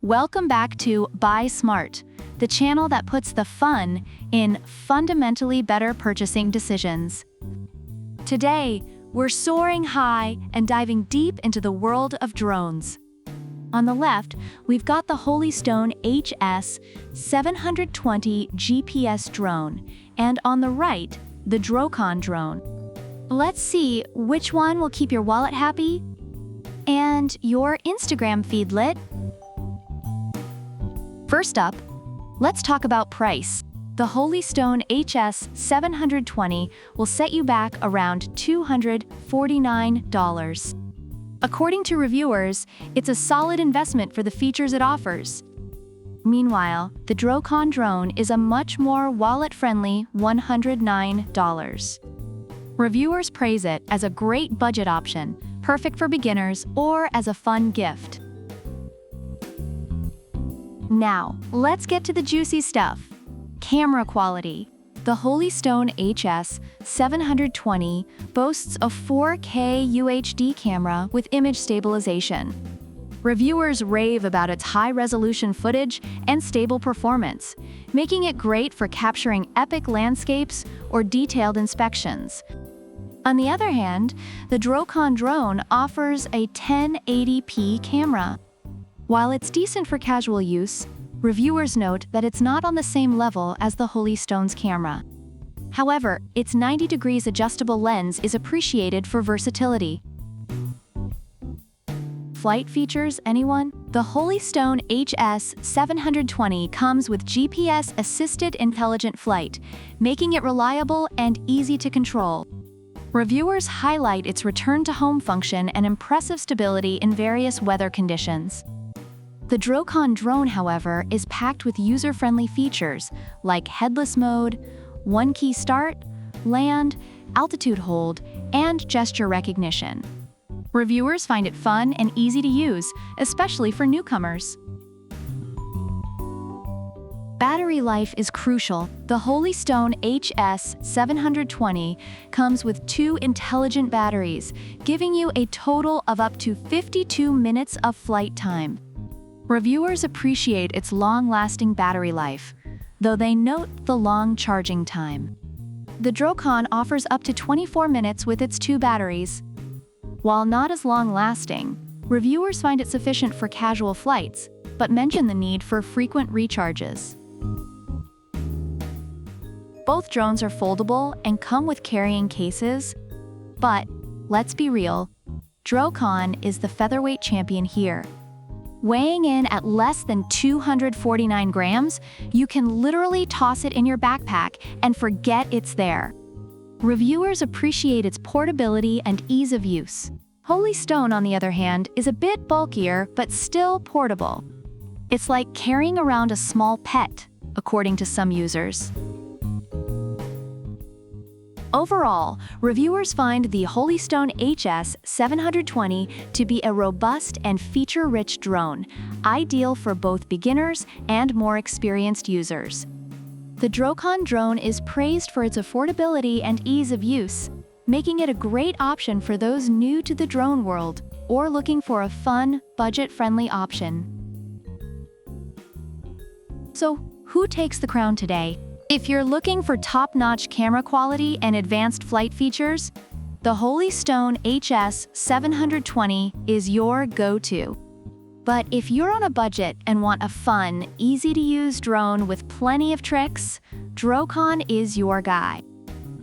Welcome back to Buy Smart, the channel that puts the fun in fundamentally better purchasing decisions. Today, we're soaring high and diving deep into the world of drones. On the left, we've got the Holystone HS720 GPS drone, and on the right, the DROCON drone. Let's see which one will keep your wallet happy and your Instagram feed lit. First up, let's talk about price. The Holystone HS720 will set you back around $249. According to reviewers, it's a solid investment for the features it offers. Meanwhile, the DROCON drone is a much more wallet-friendly $109. Reviewers praise it as a great budget option, perfect for beginners or as a fun gift. Now, let's get to the juicy stuff. Camera quality. The Holystone HS720 boasts a 4K UHD camera with image stabilization. Reviewers rave about its high-resolution footage and stable performance, making it great for capturing epic landscapes or detailed inspections. On the other hand, the DROCON drone offers a 1080p camera. While it's decent for casual use, reviewers note that it's not on the same level as the Holystone's camera. However, its 90 degrees adjustable lens is appreciated for versatility. Flight features, anyone? The Holystone HS720 comes with GPS-assisted intelligent flight, making it reliable and easy to control. Reviewers highlight its return-to-home function and impressive stability in various weather conditions. The DROCON drone, however, is packed with user-friendly features like headless mode, one-key start, land, altitude hold, and gesture recognition. Reviewers find it fun and easy to use, especially for newcomers. Battery life is crucial. The Holystone HS720 comes with 2 intelligent batteries, giving you a total of up to 52 minutes of flight time. Reviewers appreciate its long-lasting battery life, though they note the long charging time. The DROCON offers up to 24 minutes with its 2 batteries. While not as long-lasting, reviewers find it sufficient for casual flights, but mention the need for frequent recharges. Both drones are foldable and come with carrying cases, but let's be real, DROCON is the featherweight champion here. Weighing in at less than 249 grams, you can literally toss it in your backpack and forget it's there. Reviewers appreciate its portability and ease of use. Holystone, on the other hand, is a bit bulkier but still portable. It's like carrying around a small pet, according to some users. Overall, reviewers find the Holystone HS720 to be a robust and feature-rich drone, ideal for both beginners and more experienced users. The DROCON drone is praised for its affordability and ease of use, making it a great option for those new to the drone world or looking for a fun, budget-friendly option. So, who takes the crown today? If you're looking for top-notch camera quality and advanced flight features, the Holystone HS720 is your go-to. But if you're on a budget and want a fun, easy-to-use drone with plenty of tricks, DROCON is your guy.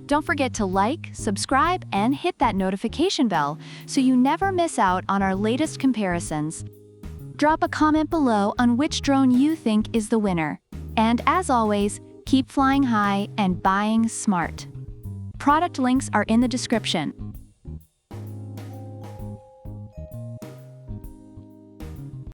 Don't forget to like, subscribe, and hit that notification bell so you never miss out on our latest comparisons. Drop a comment below on which drone you think is the winner. And as always, keep flying high and buying smart. Product links are in the description.